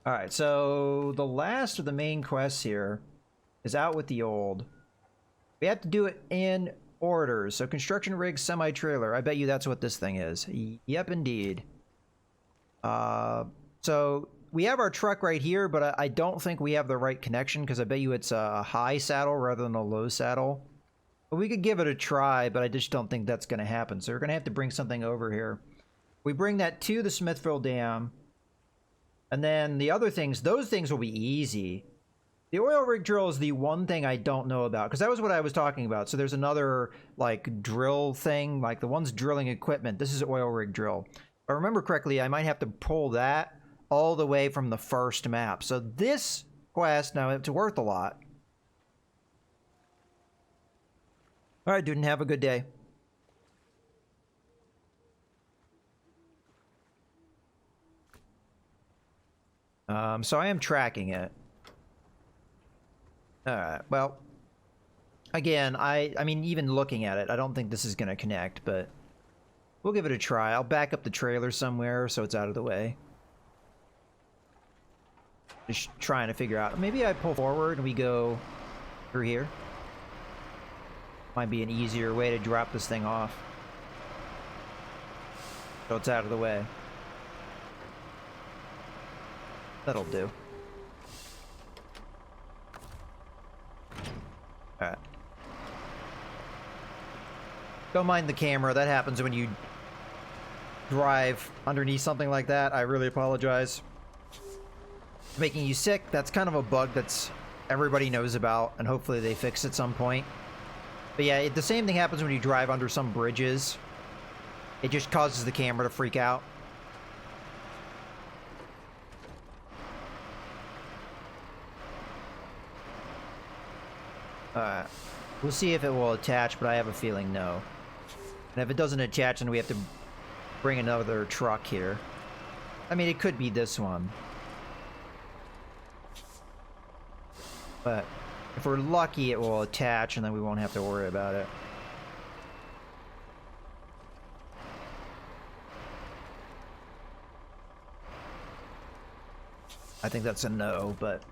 All right, so the last of the main quests here is out with the old. We have to do it in order. So construction rig, semi-trailer. I bet you that's what this thing is. Yep, indeed. So we have our truck right here, but I don't think we have the right connection because I bet you it's a high saddle rather than a low saddle. But we could give it a try, but I just don't think that's going to happen. So we're going to have to bring something over here. We bring that to the Smithville Dam. And then the other things, those things will be easy. The oil rig drill is the one thing I don't know about, because that was what I was talking about. So there's another, like, drill thing, like the one's drilling equipment. This is oil rig drill. If I remember correctly, I might have to pull that all the way from the first map. So this quest, now it's worth a lot. All right, dude, have a good day. So I am tracking it. Alright, well, again, I mean, even looking at it, I don't think this is going to connect, but we'll give it a try. I'll back up the trailer somewhere so it's out of the way. Just trying to figure out. Maybe I pull forward and we go through here. Might be an easier way to drop this thing off. So it's out of the way. That'll do. Alright. Don't mind the camera. That happens when you drive underneath something like that. I really apologize. It's making you sick. That's kind of a bug that's everybody knows about, and hopefully they fix at some point. But yeah, the same thing happens when you drive under some bridges. It just causes the camera to freak out. Alright. We'll see if it will attach, but I have a feeling no. And if it doesn't attach, then we have to bring another truck here. I mean, it could be this one. But if we're lucky, it will attach, and then we won't have to worry about it. I think that's a no, but...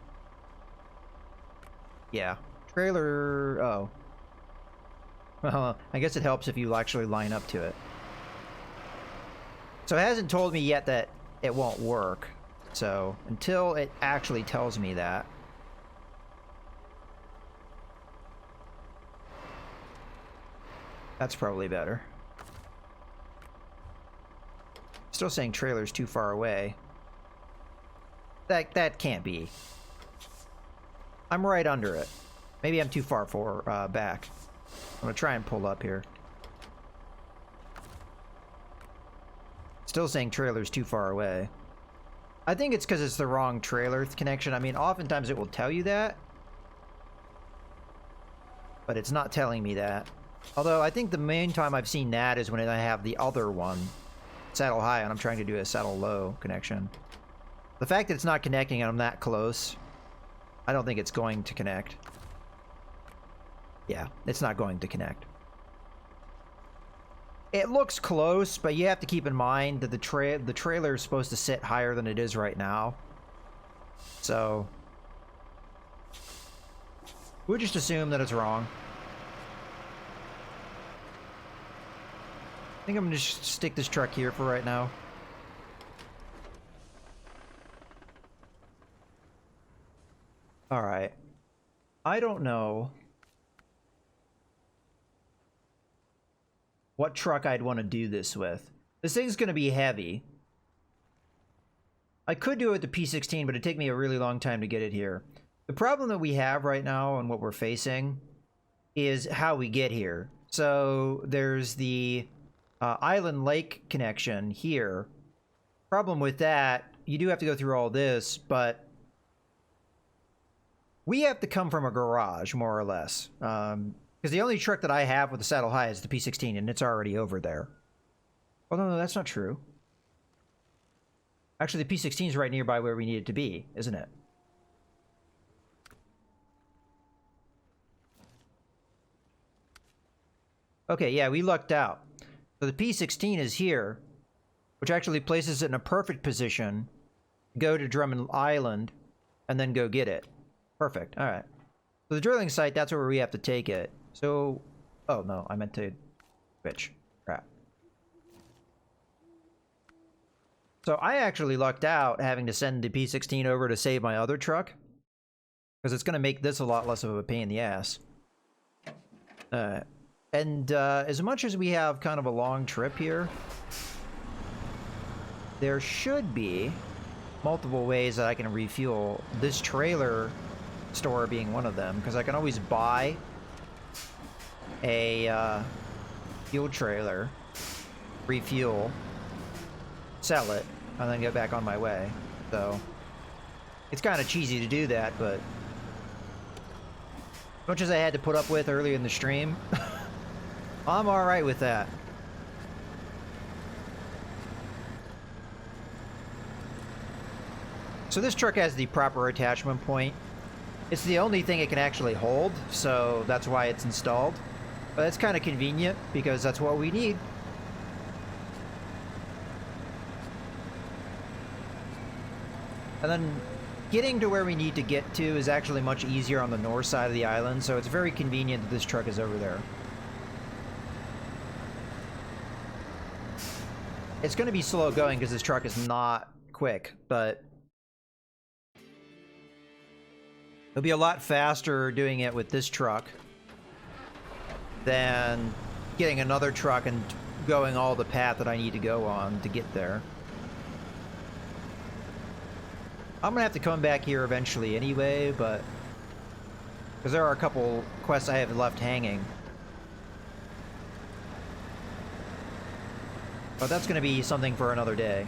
yeah. Trailer... oh. Well, I guess it helps if you actually line up to it. So it hasn't told me yet that it won't work. So, until it actually tells me that... that's probably better. Still saying trailer's too far away. That can't be. I'm right under it. Maybe I'm too far back. I'm gonna try and pull up here. Still saying trailer's too far away. I think it's because it's the wrong trailer connection. I mean, oftentimes it will tell you that. But it's not telling me that. Although, I think the main time I've seen that is when I have the other one. Saddle high, and I'm trying to do a saddle low connection. The fact that it's not connecting and I'm that close, I don't think it's going to connect. Yeah, it's not going to connect. It looks close, but you have to keep in mind that the trailer is supposed to sit higher than it is right now. So, we'll just assume that it's wrong. I think I'm gonna just stick this truck here for right now. Alright. I don't know what truck I'd want to do this with. This thing's gonna be heavy. I could do it with the P16, but it'd take me a really long time to get it here. The problem that we have right now and what we're facing is how we get here. So there's the Island Lake connection here. Problem with that, you do have to go through all this, but we have to come from a garage, more or less. Because the only truck that I have with the saddle high is the P16, and it's already over there. Oh, no, that's not true. Actually, the P16 is right nearby where we need it to be, isn't it? Okay, yeah, we lucked out. So the P16 is here, which actually places it in a perfect position go to Drummond Island, and then go get it. Perfect. All right. So the drilling site, that's where we have to take it. So, oh no, I meant to switch. Crap. So I actually lucked out having to send the P16 over to save my other truck, because it's going to make this a lot less of a pain in the ass. And as much as we have kind of a long trip here, there should be multiple ways that I can refuel, this trailer store being one of them, because I can always buy a fuel trailer, refuel, sell it, and then get back on my way. So it's kind of cheesy to do that, but as much as I had to put up with earlier in the stream, I'm alright with that. So this truck has the proper attachment point. It's the only thing it can actually hold, so that's why it's installed. But it's kind of convenient, because that's what we need. And then getting to where we need to get to is actually much easier on the north side of the island, so it's very convenient that this truck is over there. It's going to be slow going because this truck is not quick, but it'll be a lot faster doing it with this truck than getting another truck and going all the path that I need to go on to get there. I'm gonna have to come back here eventually anyway, but because there are a couple quests I have left hanging. But that's gonna be something for another day.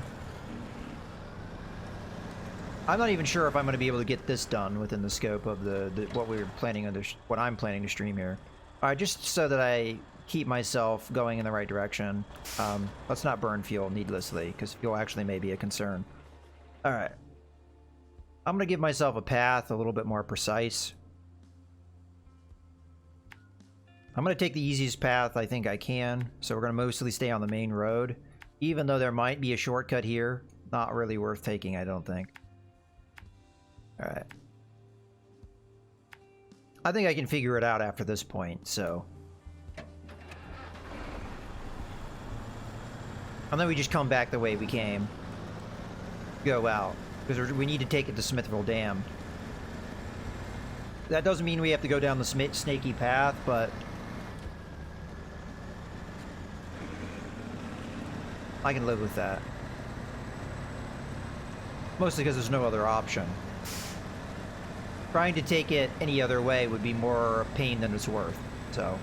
I'm not even sure if I'm gonna be able to get this done within the scope of what we're planning on, what I'm planning to stream here. All right, just so that I keep myself going in the right direction. Let's not burn fuel needlessly, because fuel actually may be a concern. All right. I'm going to give myself a path a little bit more precise. I'm going to take the easiest path I think I can. So we're going to mostly stay on the main road. Even though there might be a shortcut here. Not really worth taking, I don't think. Alright. I think I can figure it out after this point, so. And then we just come back the way we came. Go out. Because we need to take it to Smithville Dam. That doesn't mean we have to go down the snaky path, but I can live with that. Mostly because there's no other option. Trying to take it any other way would be more pain than it's worth, so.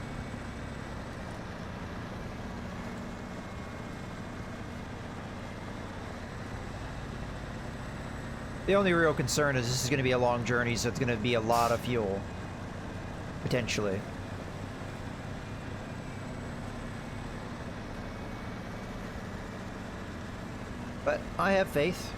The only real concern is this is going to be a long journey, so it's going to be a lot of fuel. Potentially. But I have faith.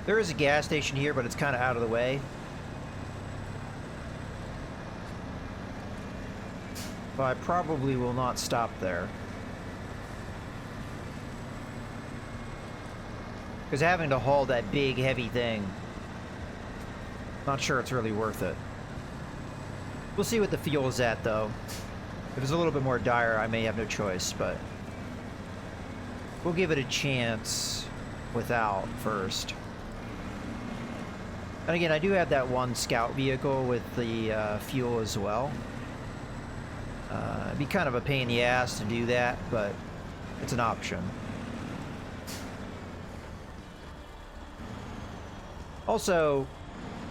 There is a gas station here, but it's kind of out of the way. But I probably will not stop there. Because having to haul that big, heavy thing, not sure it's really worth it. We'll see what the fuel is at, though. If it's a little bit more dire, I may have no choice, but we'll give it a chance without first. And again, I do have that one scout vehicle with the fuel as well. It'd be kind of a pain in the ass to do that, but it's an option. Also,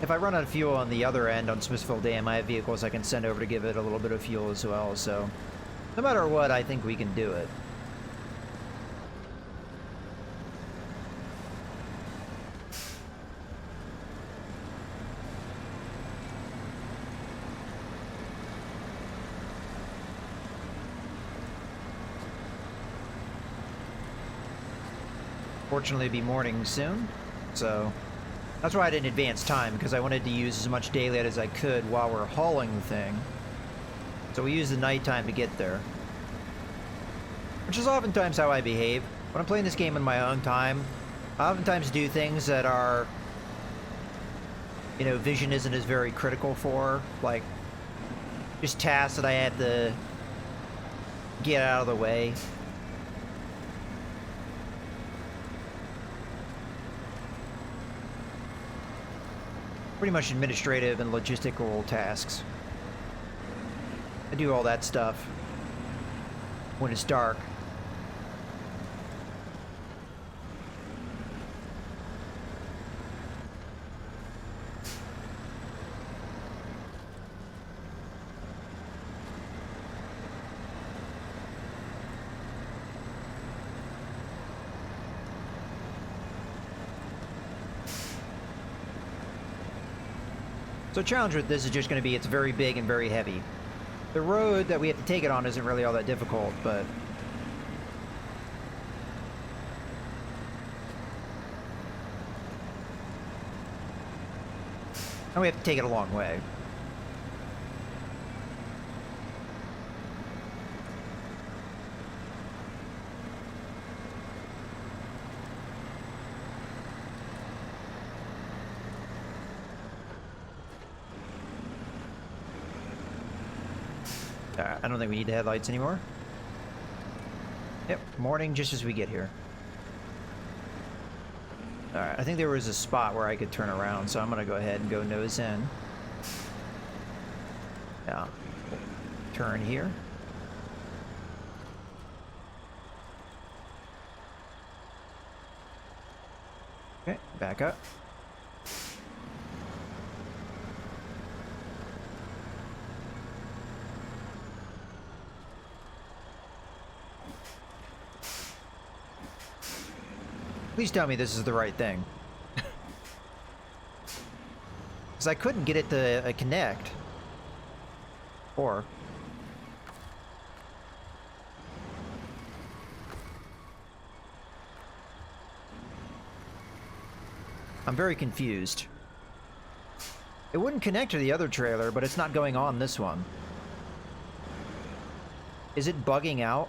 if I run out of fuel on the other end on Smithville Dam, I have vehicles I can send over to give it a little bit of fuel as well, so no matter what, I think we can do it. Fortunately, it'll be morning soon, so that's why I didn't advance time, because I wanted to use as much daylight as I could while we're hauling the thing. So we use the nighttime to get there. Which is oftentimes how I behave. When I'm playing this game in my own time, I oftentimes do things that are, you know, vision isn't as very critical for. Like, just tasks that I have to get out of the way. Pretty much administrative and logistical tasks. I do all that stuff when it's dark. So the challenge with this is just going to be it's very big and very heavy. The road that we have to take it on isn't really all that difficult, but... and we have to take it a long way. I don't think we need the headlights anymore. Yep, morning just as we get here. Alright, I think there was a spot where I could turn around, so I'm gonna go ahead and go nose in. Now, turn here. Okay, back up. Please tell me this is the right thing. Because I couldn't get it to connect. Or... I'm very confused. It wouldn't connect to the other trailer, but it's not going on this one. Is it bugging out?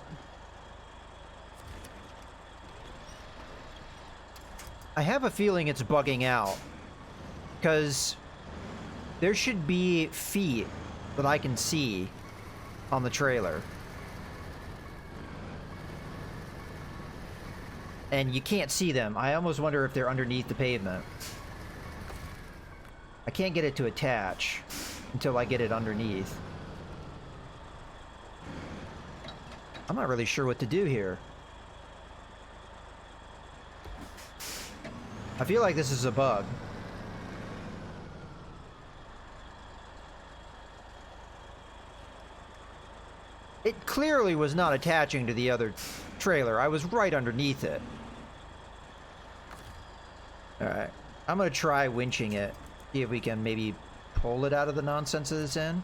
I have a feeling it's bugging out, because there should be feet that I can see on the trailer. And you can't see them. I almost wonder if they're underneath the pavement. I can't get it to attach until I get it underneath. I'm not really sure what to do here. I feel like this is a bug. It clearly was not attaching to the other trailer. I was right underneath it. Alright. I'm gonna try winching it. See if we can maybe pull it out of the nonsense that it's in.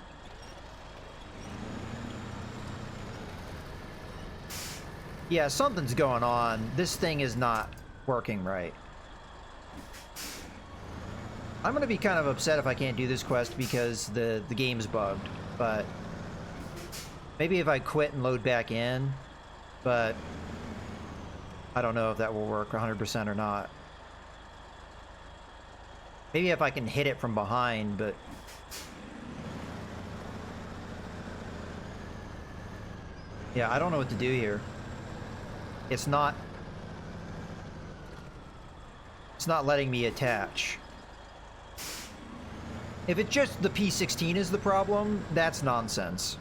Yeah, something's going on. This thing is not working right. I'm gonna be kind of upset if I can't do this quest because the game's bugged, but maybe if I quit and load back in, but I don't know if that will work 100% or not. Maybe if I can hit it from behind, but yeah, I don't know what to do here. It's not letting me attach. If it's just the P16 is the problem, that's nonsense.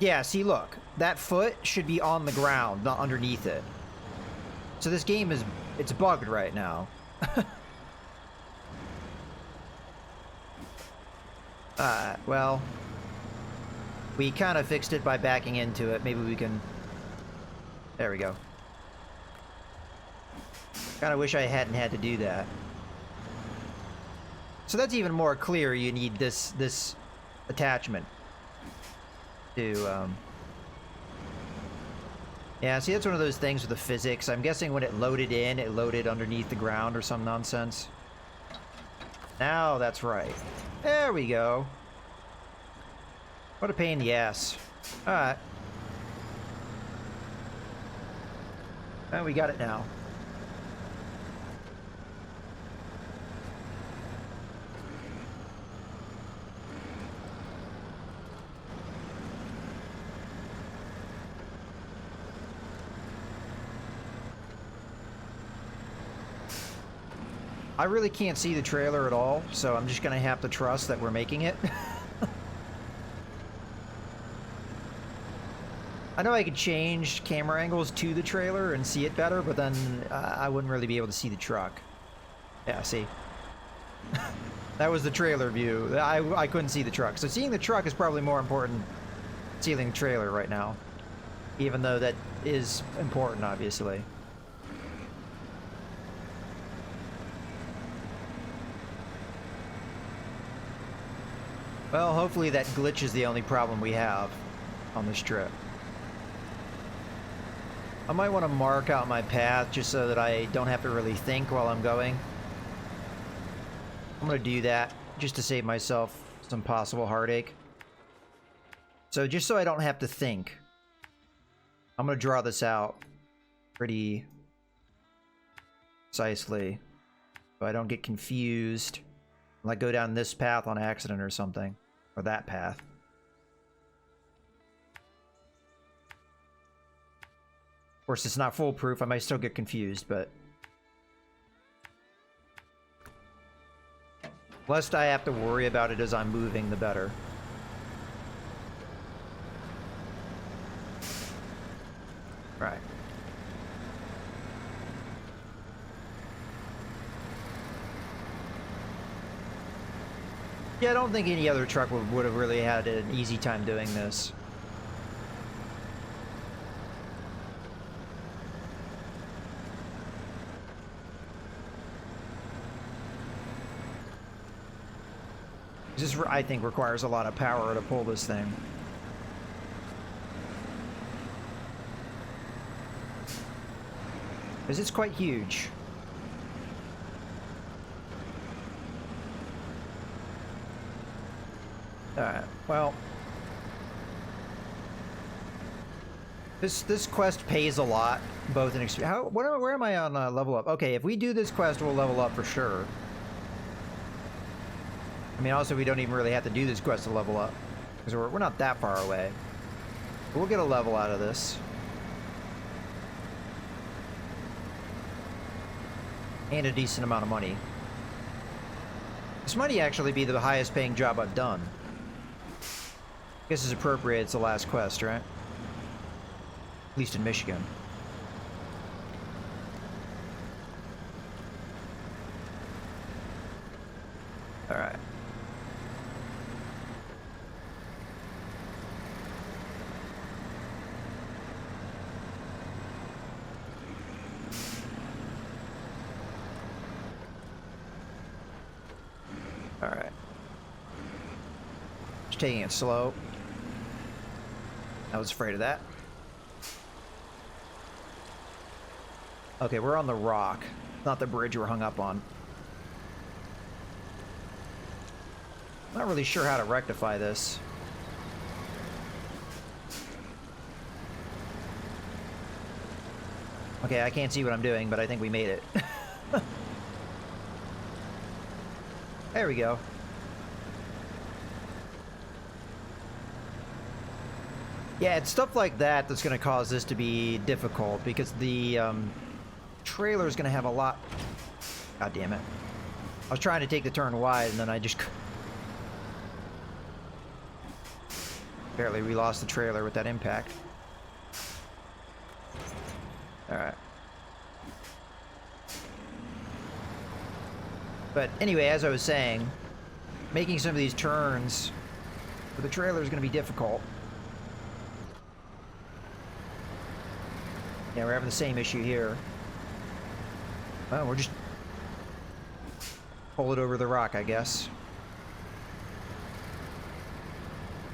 Yeah, see, look. That foot should be on the ground, not underneath it. So this game is... it's bugged right now. Well... we kind of fixed it by backing into it. Maybe we can... there we go. Kind of wish I hadn't had to do that. So that's even more clear. You need this attachment to Yeah, see, that's one of those things with the physics. I'm guessing when it loaded in, it loaded underneath the ground or some nonsense. Now that's right. There we go. What a pain in the ass. Alright. Well, we got it now. I really can't see the trailer at all, so I'm just gonna have to trust that we're making it. I know I could change camera angles to the trailer and see it better, but then I wouldn't really be able to see the truck. Yeah, see? That was the trailer view. I couldn't see the truck. So seeing the truck is probably more important than seeing the trailer right now. Even though that is important, obviously. Well, hopefully that glitch is the only problem we have on this trip. I might want to mark out my path just so that I don't have to really think while I'm going. I'm going to do that just to save myself some possible heartache. So just so I don't have to think, I'm going to draw this out pretty precisely so I don't get confused. Like go down this path on accident or something. Or that path. Of course, it's not foolproof. I might still get confused, but... less I have to worry about it as I'm moving, the better. Right. Yeah, I don't think any other truck would have really had an easy time doing this. This, I think, requires a lot of power to pull this thing. Because it's quite huge. Alright, well... This quest pays a lot, both in experience... Where am I on level up? Okay, if we do this quest, we'll level up for sure. I mean, also, we don't even really have to do this quest to level up. Because we're not that far away. But we'll get a level out of this. And a decent amount of money. This might actually be the highest paying job I've done. I guess it's appropriate, it's the last quest, right? At least in Michigan. Alright. Alright. Just taking it slow. I was afraid of that. Okay, we're on the rock, not the bridge we're hung up on. I'm not really sure how to rectify this. Okay, I can't see what I'm doing, but I think we made it. There we go. Yeah, it's stuff like that that's going to cause this to be difficult, because the trailer is going to have a lot... God damn it. I was trying to take the turn wide, and then I just... Apparently we lost the trailer with that impact. Alright. But anyway, as I was saying, making some of these turns for the trailer is going to be difficult. Yeah, we're having the same issue here. Well, we're just... pull it over the rock, I guess.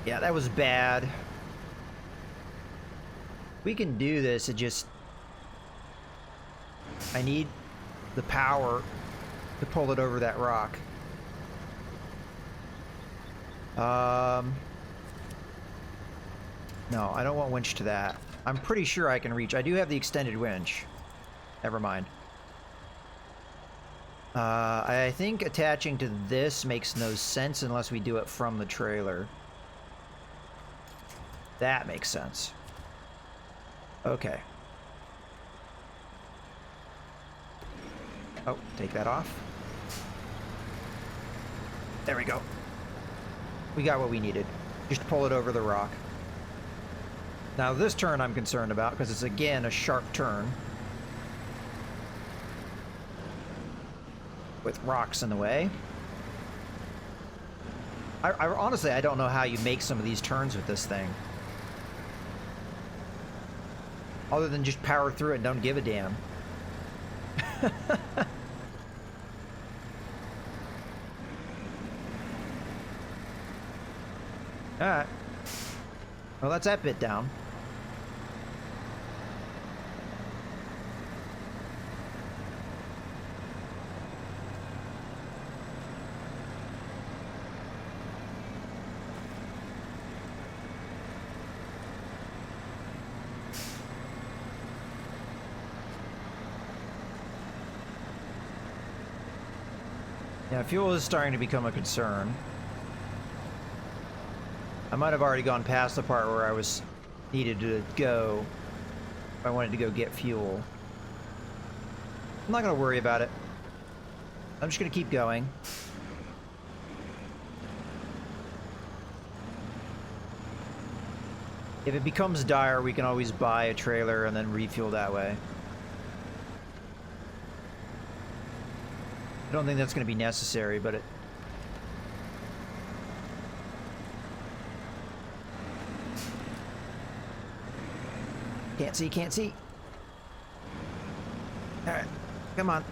Yeah, that was bad. We can do this, it just... I need the power to pull it over that rock. No, I don't want winch to that. I'm pretty sure I can reach. I do have the extended winch. Never mind. I think attaching to this makes no sense unless we do it from the trailer. That makes sense. Okay. Oh, take that off. There we go. We got what we needed. Just pull it over the rock. Now this turn I'm concerned about because it's again a sharp turn. With rocks in the way. I honestly, I don't know how you make some of these turns with this thing. Other than just power through it and don't give a damn. Alright. Well, that's that bit down. Yeah, fuel is starting to become a concern. I might have already gone past the part where I was needed to go. If I wanted to go get fuel. I'm not going to worry about it. I'm just going to keep going. If it becomes dire, we can always buy a trailer and then refuel that way. I don't think that's going to be necessary, but it... Can't see, can't see. Alright, come on.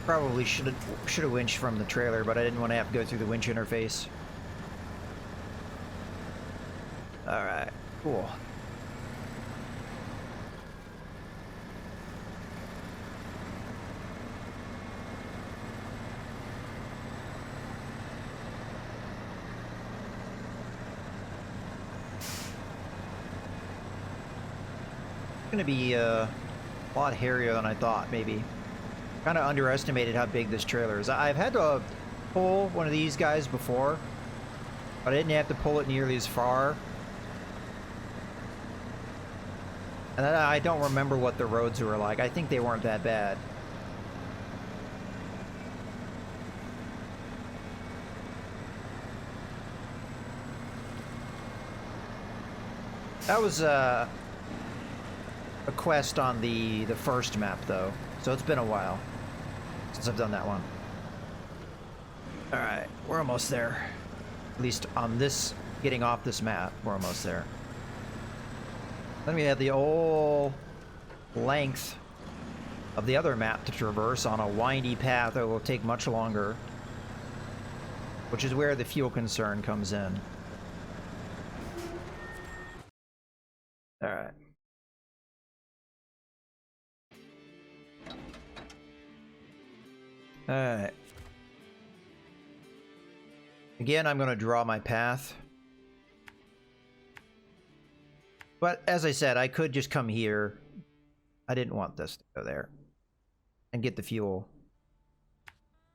Probably should have winched from the trailer, but I didn't want to have to go through the winch interface. Alright, cool. It's gonna be a lot hairier than I thought, maybe. Kind of underestimated how big this trailer is. I've had to pull one of these guys before, but I didn't have to pull it nearly as far. And I don't remember what the roads were like. I think they weren't that bad. That was a quest on the first map, though. So it's been a while since I've done that one. Alright, we're almost there. At least on this, getting off this map, we're almost there. Then we have the whole length of the other map to traverse on a windy path that will take much longer. Which is where the fuel concern comes in. Alright. Alright. Again, I'm going to draw my path. But as I said, I could just come here. I didn't want this to go there. And get the fuel.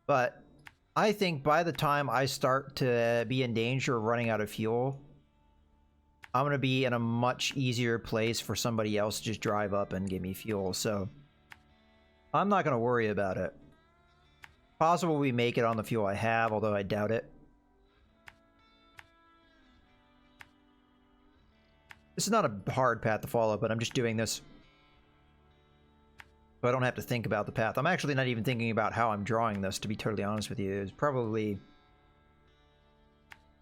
But I think by the time I start to be in danger of running out of fuel, I'm going to be in a much easier place for somebody else to just drive up and give me fuel. So I'm not going to worry about it. Possible we make it on the fuel I have, although I doubt it. This is not a hard path to follow, but I'm just doing this so I don't have to think about the path. I'm actually not even thinking about how I'm drawing this, to be totally honest with you. It's probably a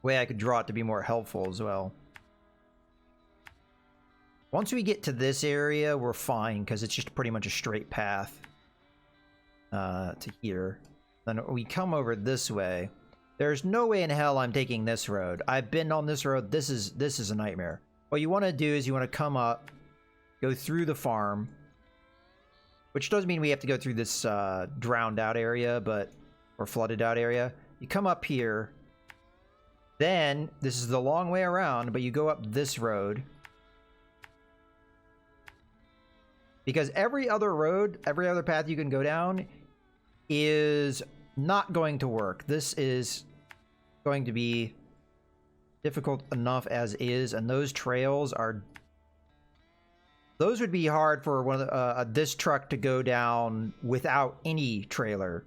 way I could draw it to be more helpful as well. Once we get to this area, we're fine, because it's just pretty much a straight path to here. Then we come over this way. There's no way in hell I'm taking this road. I've been on this road. This is a nightmare. What you want to do is you want to come up, go through the farm, which does mean we have to go through this drowned out area, or flooded out area. You come up here, then this is the long way around, but you go up this road. Because every other road, every other path you can go down is not going to work. This is going to be difficult enough as is, and those trails are... Those would be hard for one of this truck to go down without any trailer,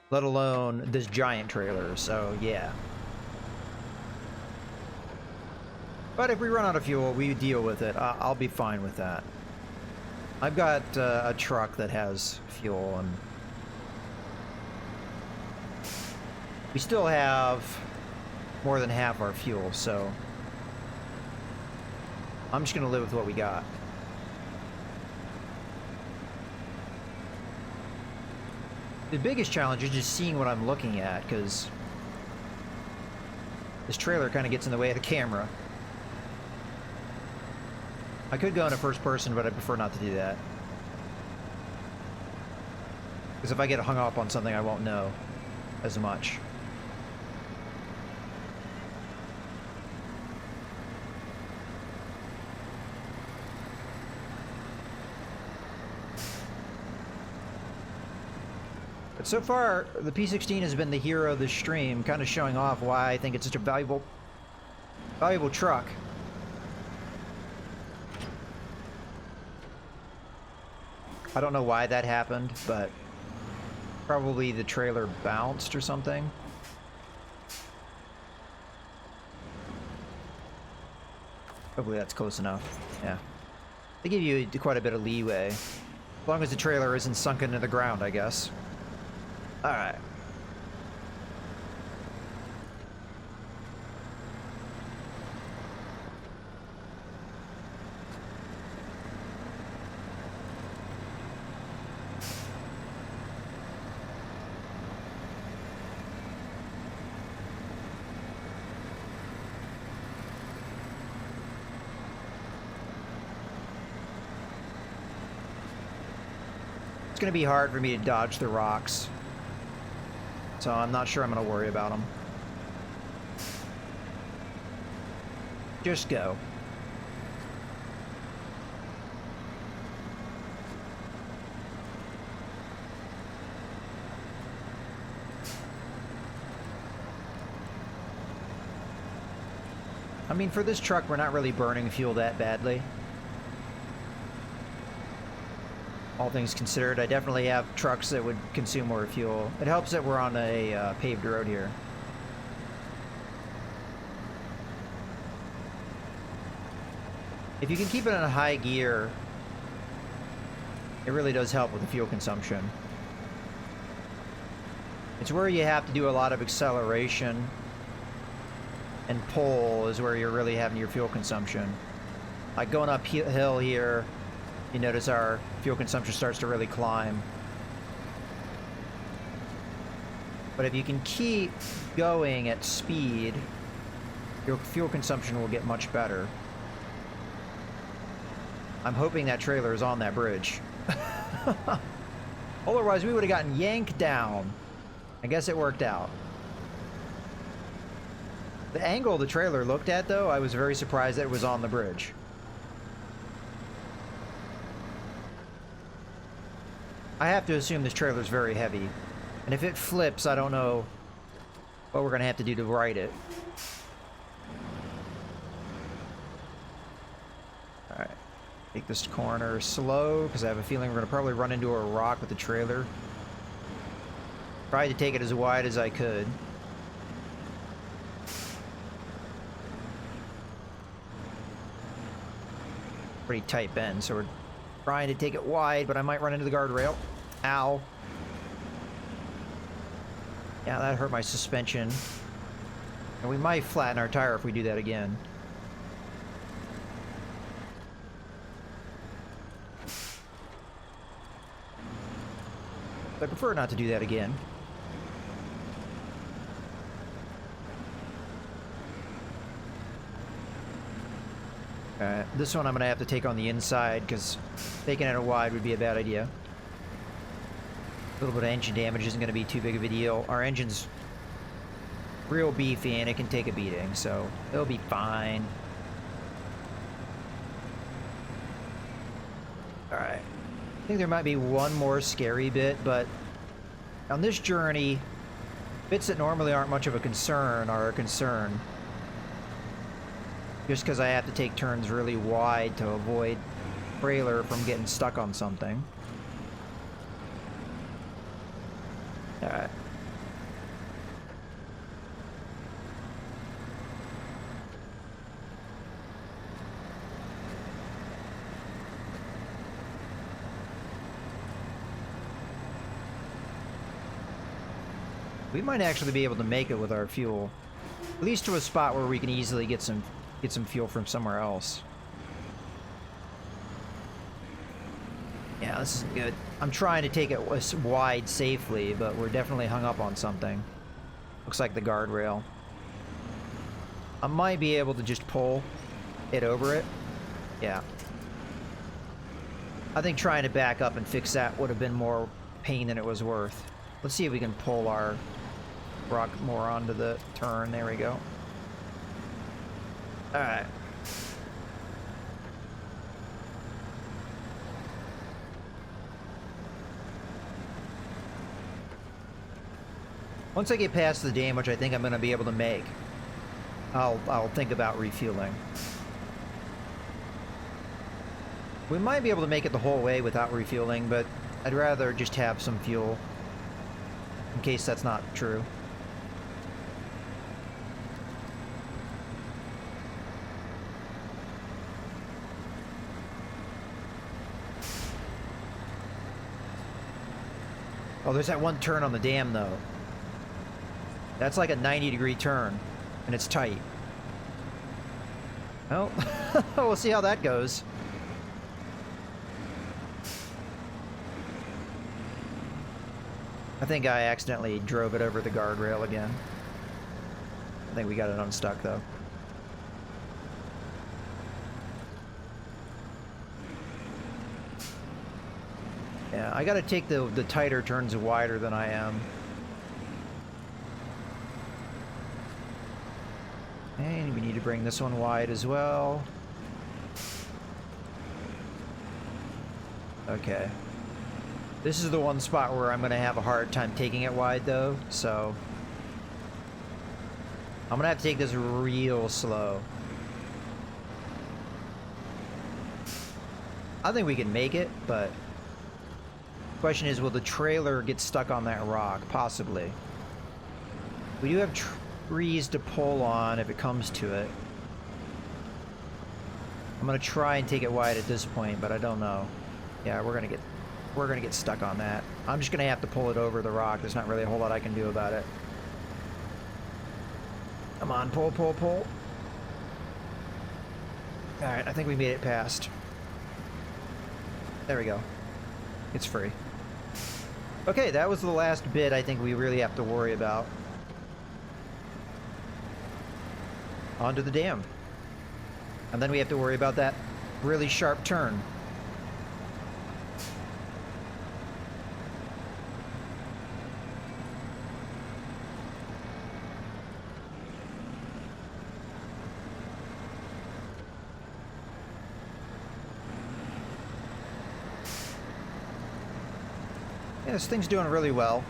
let alone this giant trailer. So yeah. But if we run out of fuel, we deal with it. I'll be fine with that. I've got a truck that has fuel, and we still have more than half our fuel, so I'm just gonna live with what we got. The biggest challenge is just seeing what I'm looking at, because this trailer kind of gets in the way of the camera. I could go into first person, but I prefer not to do that. Because if I get hung up on something, I won't know as much. But so far, the P16 has been the hero of the stream, kind of showing off why I think it's such a valuable truck. I don't know why that happened, but probably the trailer bounced or something. Hopefully that's close enough. Yeah. They give you quite a bit of leeway. As long as the trailer isn't sunken into the ground, I guess. Alright. It's going to be hard for me to dodge the rocks, so I'm not sure I'm going to worry about them. Just go. I mean, for this truck, we're not really burning fuel that badly. All things considered, I definitely have trucks that would consume more fuel. It helps that we're on a paved road here. If you can keep it in a high gear, it really does help with the fuel consumption. It's where you have to do a lot of acceleration, and pull is where you're really having your fuel consumption. Like going uphill here, you notice our fuel consumption starts to really climb. But if you can keep going at speed, your fuel consumption will get much better. I'm hoping that trailer is on that bridge. Otherwise, we would have gotten yanked down. I guess it worked out. The angle the trailer looked at, though, I was very surprised that it was on the bridge. I have to assume this trailer's very heavy. And if it flips, I don't know what we're going to have to do to right it. Alright. Take this corner slow, because I have a feeling we're going to probably run into a rock with the trailer. Tried to take it as wide as I could. Pretty tight bend, so we're trying to take it wide, but I might run into the guardrail. Ow. Yeah, that hurt my suspension. And we might flatten our tire if we do that again. I prefer not to do that again. Alright, this one I'm gonna have to take on the inside, because taking it wide would be a bad idea. A little bit of engine damage isn't gonna be too big of a deal. Our engine's real beefy and it can take a beating, so it'll be fine. Alright. I think there might be one more scary bit, but on this journey, bits that normally aren't much of a concern are a concern. Just because I have to take turns really wide to avoid trailer from getting stuck on something. Alright. We might actually be able to make it with our fuel. At least to a spot where we can easily get some fuel from somewhere else. Yeah, this is good. I'm trying to take it wide safely, but we're definitely hung up on something. Looks like the guardrail. I might be able to just pull it over it. Yeah. I think trying to back up and fix that would have been more pain than it was worth. Let's see if we can pull our rock more onto the turn. There we go. Alright. Once I get past the dam, which I think I'm going to be able to make, I'll think about refueling. We might be able to make it the whole way without refueling, but I'd rather just have some fuel in case that's not true. Oh, there's that one turn on the dam, though. That's like a 90-degree turn, and it's tight. Well, we'll see how that goes. I think I accidentally drove it over the guardrail again. I think we got it unstuck, though. Yeah, I gotta take the tighter turns wider than I am. And we need to bring this one wide as well. Okay. This is the one spot where I'm gonna have a hard time taking it wide, though, so I'm gonna have to take this real slow. I think we can make it, but question is, will the trailer get stuck on that rock? Possibly. We do have trees to pull on if it comes to it. I'm gonna try and take it wide at this point, but I don't know. Yeah, we're gonna get stuck on that. I'm just gonna have to pull it over the rock. There's not really a whole lot I can do about it. Come on, pull, pull, pull. Alright, I think we made it past. There we go. It's free. Okay, that was the last bit I think we really have to worry about. Onto the dam. And then we have to worry about that really sharp turn. Yeah, this thing's doing really well.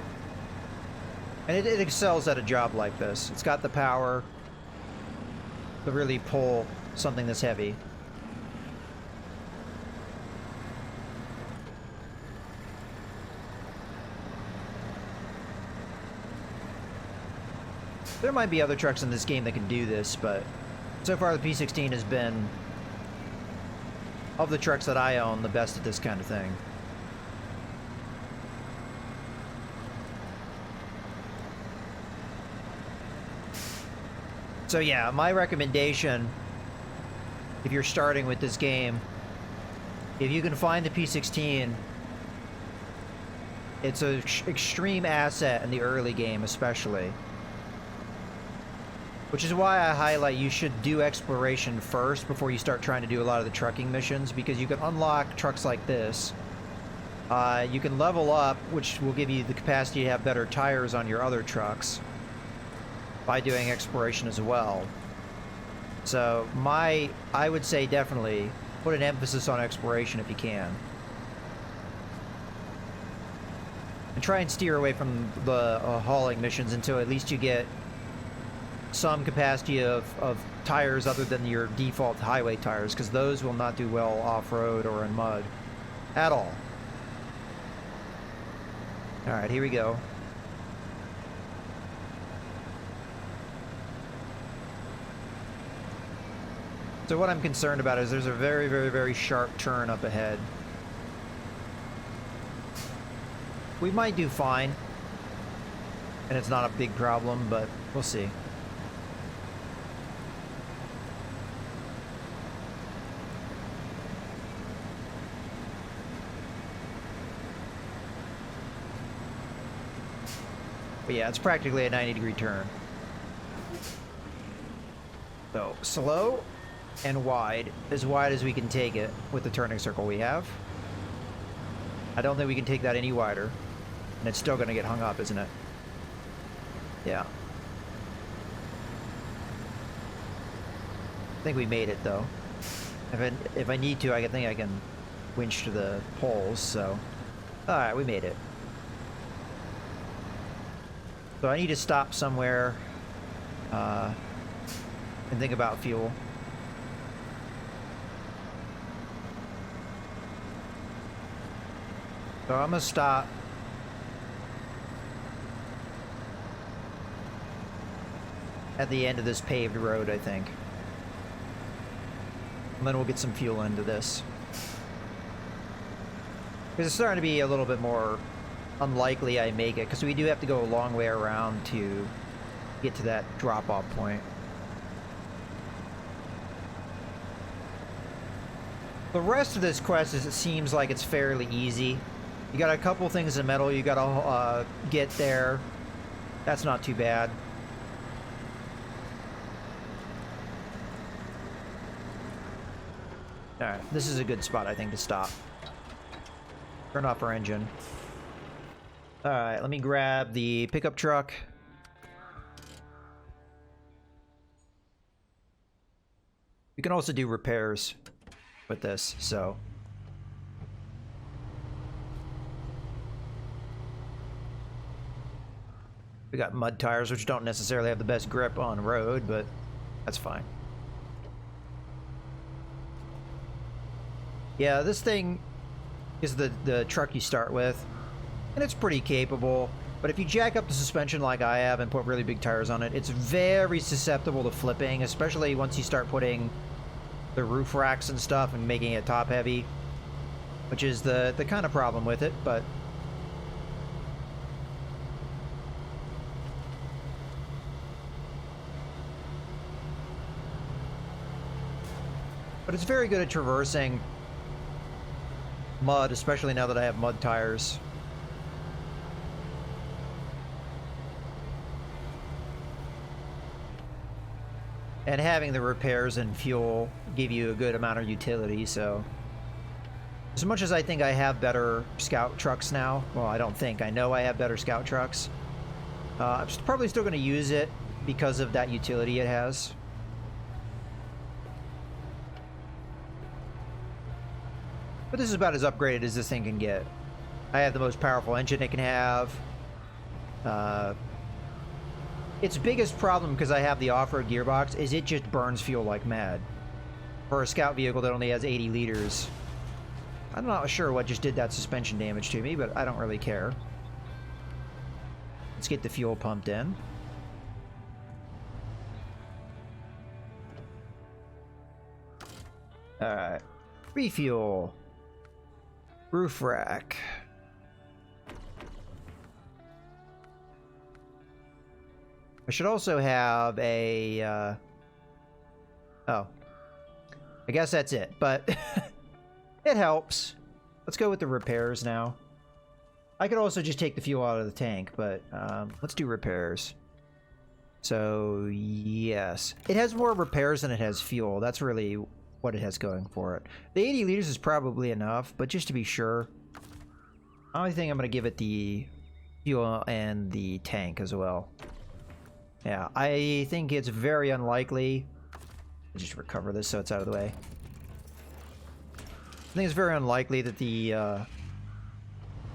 And it excels at a job like this. It's got the power to really pull something this heavy. There might be other trucks in this game that can do this, but so far the P16 has been, of the trucks that I own, the best at this kind of thing. So yeah, my recommendation, if you're starting with this game, if you can find the P16, It's an extreme asset in the early game, especially. Which is why I highlight you should do exploration first before you start trying to do a lot of the trucking missions, because you can unlock trucks like this. You can level up, which will give you the capacity to have better tires on your other trucks by doing exploration as well. So I would say definitely put an emphasis on exploration if you can. And try and steer away from the hauling missions until at least you get some capacity of tires other than your default highway tires, because those will not do well off-road or in mud at all. Alright, here we go. So what I'm concerned about is there's a very, very, very sharp turn up ahead. We might do fine, and it's not a big problem, but we'll see. But yeah, it's practically a 90-degree turn. So, slow and wide as we can take it with the turning circle we have. I don't think we can take that any wider. And it's still going to get hung up, isn't it? Yeah. I think we made it, though. If I need to, I think I can winch to the poles, so... Alright, we made it. So I need to stop somewhere and think about fuel. So I'm going to stop. At the end of this paved road, I think. And then we'll get some fuel into this. Because it's starting to be a little bit more unlikely I make it, because we do have to go a long way around to get to that drop-off point. The rest of this quest is, it seems like it's fairly easy. You got a couple things in metal you gotta get there. That's not too bad. Alright, this is a good spot, I think, to stop. Turn off our engine. Alright, let me grab the pickup truck. You can also do repairs with this, so... We got mud tires, which don't necessarily have the best grip on road, but that's fine. Yeah, this thing is the truck you start with. And it's pretty capable, but if you jack up the suspension like I have and put really big tires on it, it's very susceptible to flipping, especially once you start putting the roof racks and stuff and making it top heavy, which is the kind of problem with it, but it's very good at traversing mud, especially now that I have mud tires. And having the repairs and fuel give you a good amount of utility, so... As much as I think I have better scout trucks now, well, I don't think, I know I have better scout trucks. I'm probably still going to use it because of that utility it has. But this is about as upgraded as this thing can get. I have the most powerful engine it can have. Its biggest problem, because I have the off-road gearbox, is it just burns fuel like mad. For a scout vehicle that only has 80 liters. I'm not sure what just did that suspension damage to me, but I don't really care. Let's get the fuel pumped in. Alright. Refuel. Roof rack. I should also have a, oh. I guess that's it, but it helps. Let's go with the repairs now. I could also just take the fuel out of the tank, but let's do repairs. So, yes. It has more repairs than it has fuel. That's really what it has going for it. The 80 liters is probably enough, but just to be sure, I think I'm going to give it the fuel and the tank as well. Yeah, I think it's very unlikely. Just recover this so it's out of the way. I think it's very unlikely that the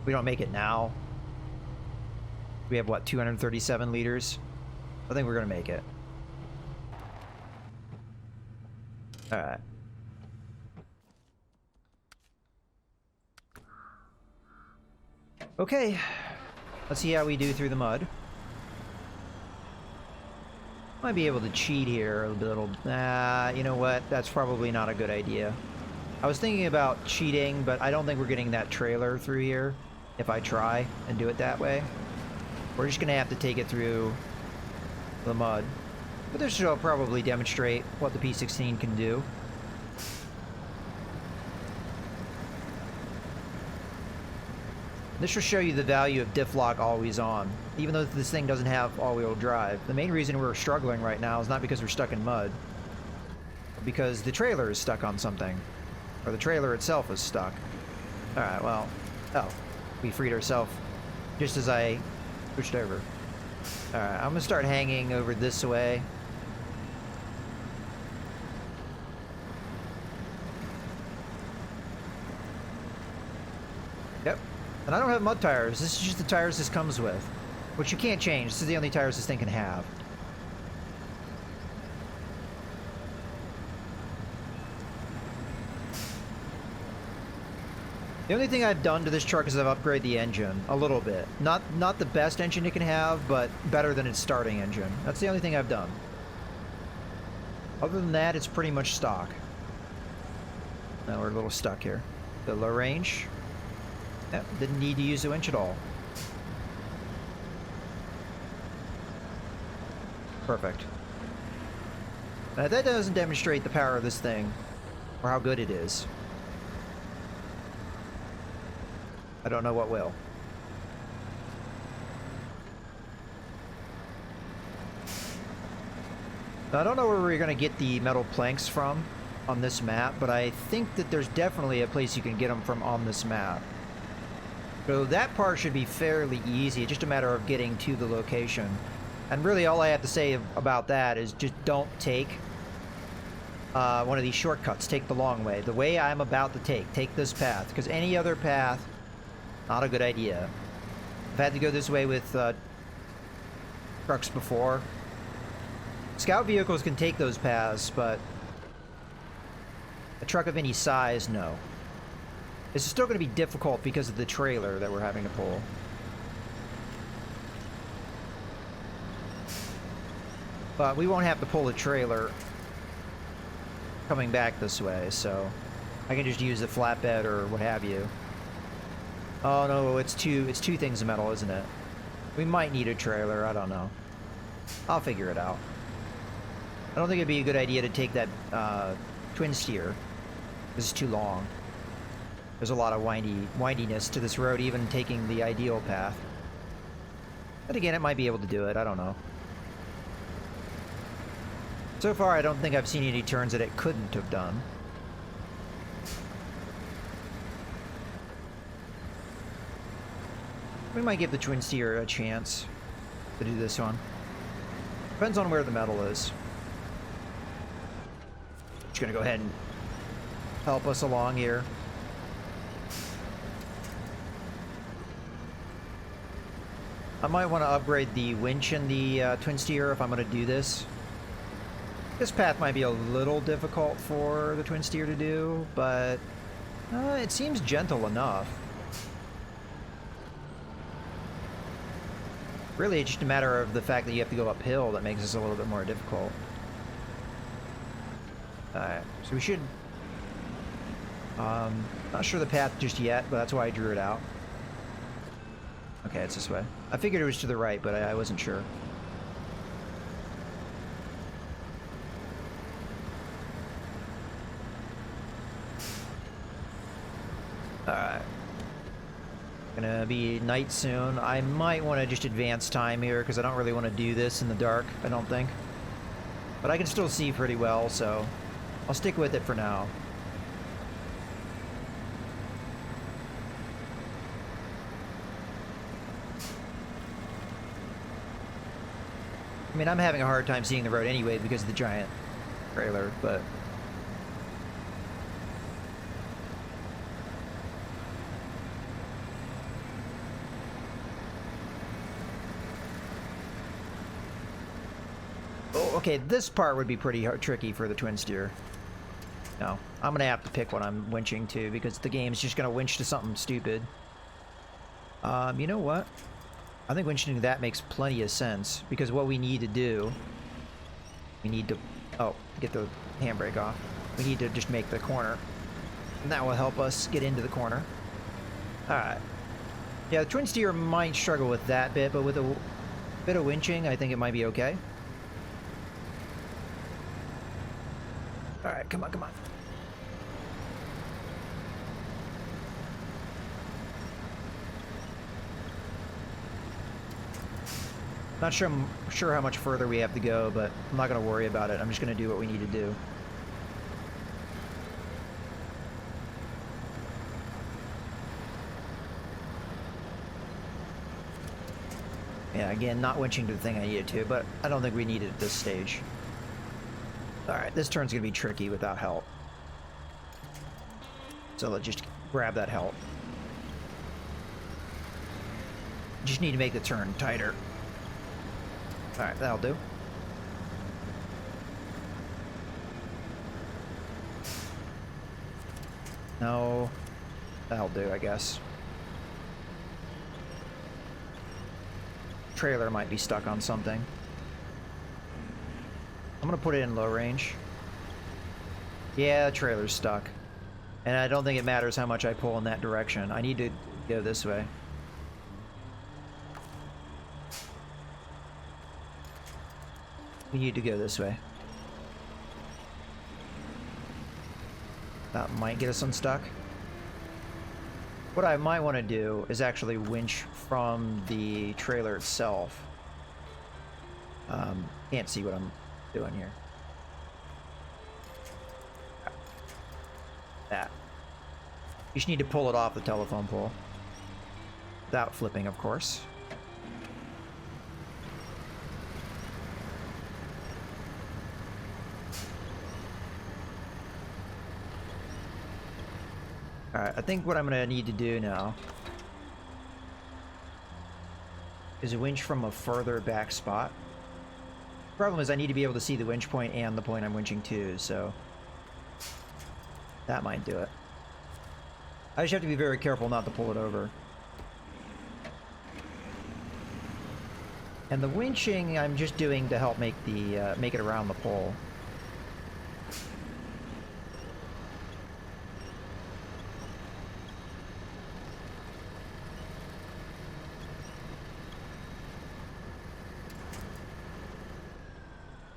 we don't make it now. We have what, 237 liters? I think we're gonna make it. All right. Okay, let's see how we do through the mud. Might be able to cheat here a little. You know what? That's probably not a good idea. I was thinking about cheating, but I don't think we're getting that trailer through here if I try and do it that way. We're just gonna have to take it through the mud. But this will probably demonstrate what the P16 can do. This will show you the value of diff lock always on, even though this thing doesn't have all-wheel drive. The main reason we're struggling right now is not because we're stuck in mud, but because the trailer is stuck on something, or the trailer itself is stuck. Alright, well, oh, we freed ourselves just as I pushed over. Alright, I'm gonna start hanging over this way. Yep. And I don't have mud tires. This is just the tires this comes with, which you can't change. This is the only tires this thing can have. The only thing I've done to this truck is I've upgraded the engine a little bit. Not the best engine it can have, but better than its starting engine. That's the only thing I've done. Other than that, it's pretty much stock. Now we're a little stuck here. The low range. Yep, didn't need to use the winch at all. Perfect. Now that doesn't demonstrate the power of this thing, or how good it is. I don't know what will. Now, I don't know where we're going to get the metal planks from on this map, but I think that there's definitely a place you can get them from on this map. So that part should be fairly easy. It's just a matter of getting to the location. And really all I have to say about that is just don't take one of these shortcuts. Take the long way. The way I'm about to take this path. Because any other path, not a good idea. I've had to go this way with trucks before. Scout vehicles can take those paths, but a truck of any size, no. This is still going to be difficult because of the trailer that we're having to pull. But we won't have to pull a trailer coming back this way, so I can just use the flatbed or what have you. Oh no, it's two things of metal, isn't it? We might need a trailer, I don't know. I'll figure it out. I don't think it'd be a good idea to take that twin steer. This is too long. There's a lot of windiness to this road, even taking the ideal path. But again, it might be able to do it, I don't know. So far, I don't think I've seen any turns that it couldn't have done. We might give the twin steer a chance to do this one. Depends on where the metal is. Just gonna go ahead and help us along here. I might want to upgrade the winch in the twin steer if I'm going to do this. This path might be a little difficult for the twin steer to do, but it seems gentle enough. Really, it's just a matter of the fact that you have to go uphill that makes this a little bit more difficult. Alright, so we should... not sure the path just yet, but that's why I drew it out. Okay, it's this way. I figured it was to the right, but I wasn't sure. Alright. Gonna be night soon. I might want to just advance time here because I don't really want to do this in the dark, I don't think. But I can still see pretty well, so I'll stick with it for now. I mean, I'm having a hard time seeing the road anyway because of the giant trailer, but... Oh, okay, this part would be pretty tricky for the twin steer. No, I'm gonna have to pick what I'm winching to because the game's just gonna winch to something stupid. You know what? I think winching to that makes plenty of sense because what we need to do, we need to, oh, get the handbrake off. We need to just make the corner, and that will help us get into the corner. All right. Yeah, the twin steer might struggle with that bit, but with a bit of winching, I think it might be okay. All right, come on, come on. Not sure how much further we have to go, but I'm not going to worry about it. I'm just going to do what we need to do. Yeah, again, not winching to the thing I needed to, but I don't think we need it at this stage. Alright, this turn's going to be tricky without help. So let's just grab that help. Just need to make the turn tighter. Alright, that'll do. No, that'll do, I guess. Trailer might be stuck on something. I'm gonna put it in low range. Yeah, the trailer's stuck. And I don't think it matters how much I pull in that direction. I need to go this way. We need to go this way. That might get us unstuck. What I might want to do is actually winch from the trailer itself. Can't see what I'm doing here. That. You just need to pull it off the telephone pole. Without flipping, of course. Alright, I think what I'm gonna need to do now is a winch from a further back spot. Problem is I need to be able to see the winch point and the point I'm winching to, so that might do it. I just have to be very careful not to pull it over. And the winching I'm just doing to help make the make it around the pole.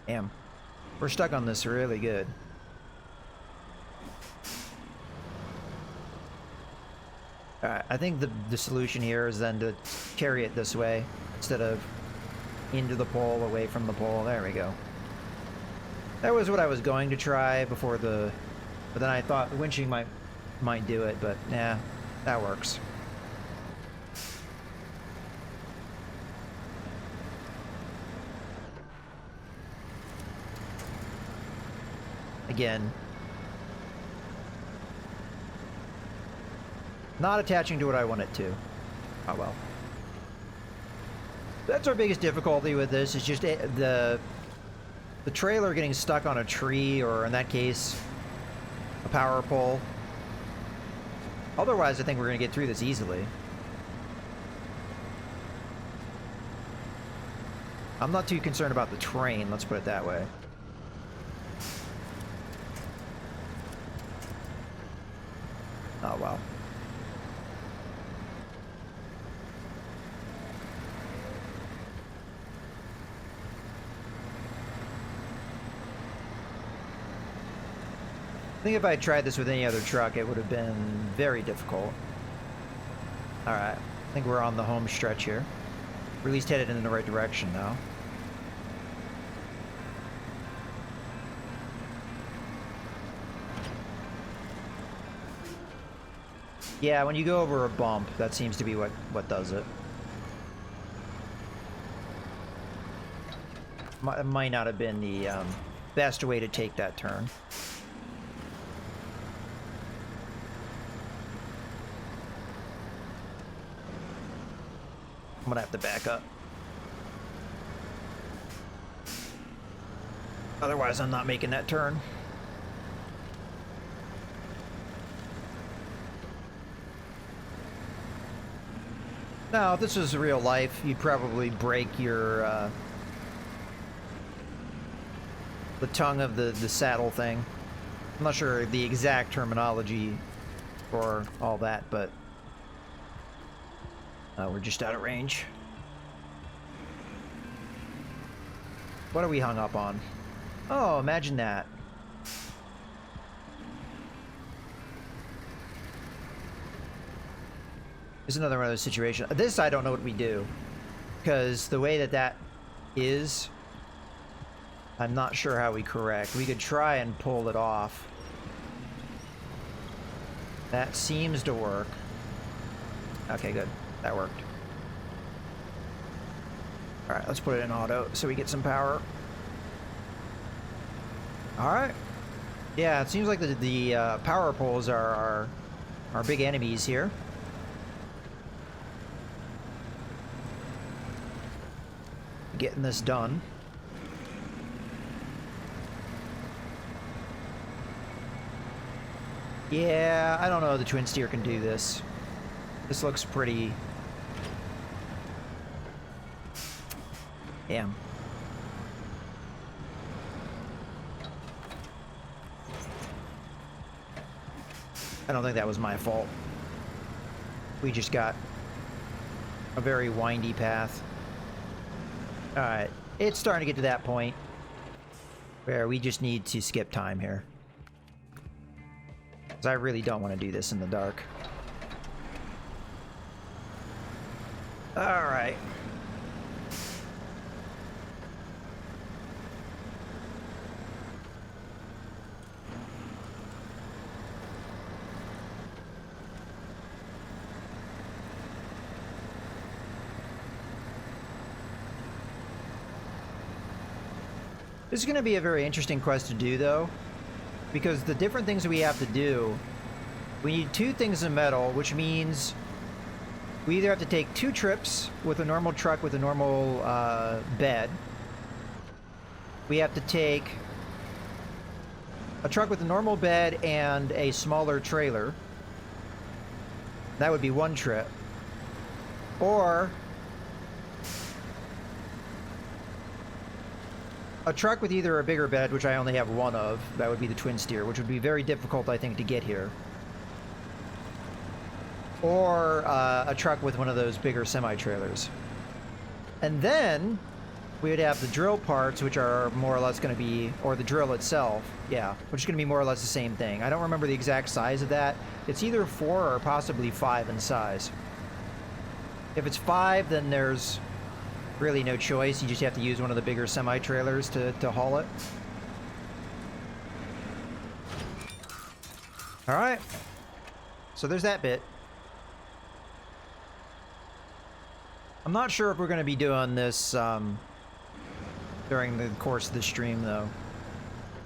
Damn. We're stuck on this really good. Alright, I think the solution here is then to carry it this way instead of into the pole, away from the pole. There we go. That was what I was going to try before the... But then I thought the winching might do it, but nah, that works. Again, not attaching to what I want it to. Oh well. That's our biggest difficulty with this, is just the trailer getting stuck on a tree, or in that case, a power pole. Otherwise, I think we're going to get through this easily. I'm not too concerned about the train, let's put it that way. Oh, well. I think if I had tried this with any other truck, it would have been very difficult. Alright. I think we're on the home stretch here. We're at least headed in the right direction now. Yeah, when you go over a bump, that seems to be what does it. It might not have been the best way to take that turn. I'm gonna have to back up. Otherwise, I'm not making that turn. Now, if this was real life, you'd probably break your the tongue of the saddle thing. I'm not sure the exact terminology for all that, but we're just out of range. What are we hung up on? Oh, imagine that. There's another one of those situations. This, I don't know what we do. Because the way that is, I'm not sure how we correct. We could try and pull it off. That seems to work. Okay, good. That worked. Alright, let's put it in auto so we get some power. Alright. Yeah, it seems like the power poles are our big enemies here. Getting this done. Yeah, I don't know if the twin steer can do this. This looks pretty... Damn. I don't think that was my fault. We just got a very windy path. Alright, it's starting to get to that point where we just need to skip time here. Because I really don't want to do this in the dark. Alright. This is going to be a very interesting quest to do, though, because the different things that we have to do, we need 2 things of metal, which means we either have to take 2 trips with a normal truck with a normal bed. We have to take a truck with a normal bed and a smaller trailer. That would be 1 trip. Or a truck with either a bigger bed, which I only have 1 of, that would be the twin steer, which would be very difficult, I think, to get here. Or a truck with one of those bigger semi-trailers. And then we would have the drill parts, which are more or less going to be, or the drill itself, yeah, which is going to be more or less the same thing. I don't remember the exact size of that. It's either 4 or possibly 5 in size. If it's 5, then there's really no choice. You just have to use one of the bigger semi-trailers to haul it. Alright. So there's that bit. I'm not sure if we're going to be doing this during the course of the stream, though.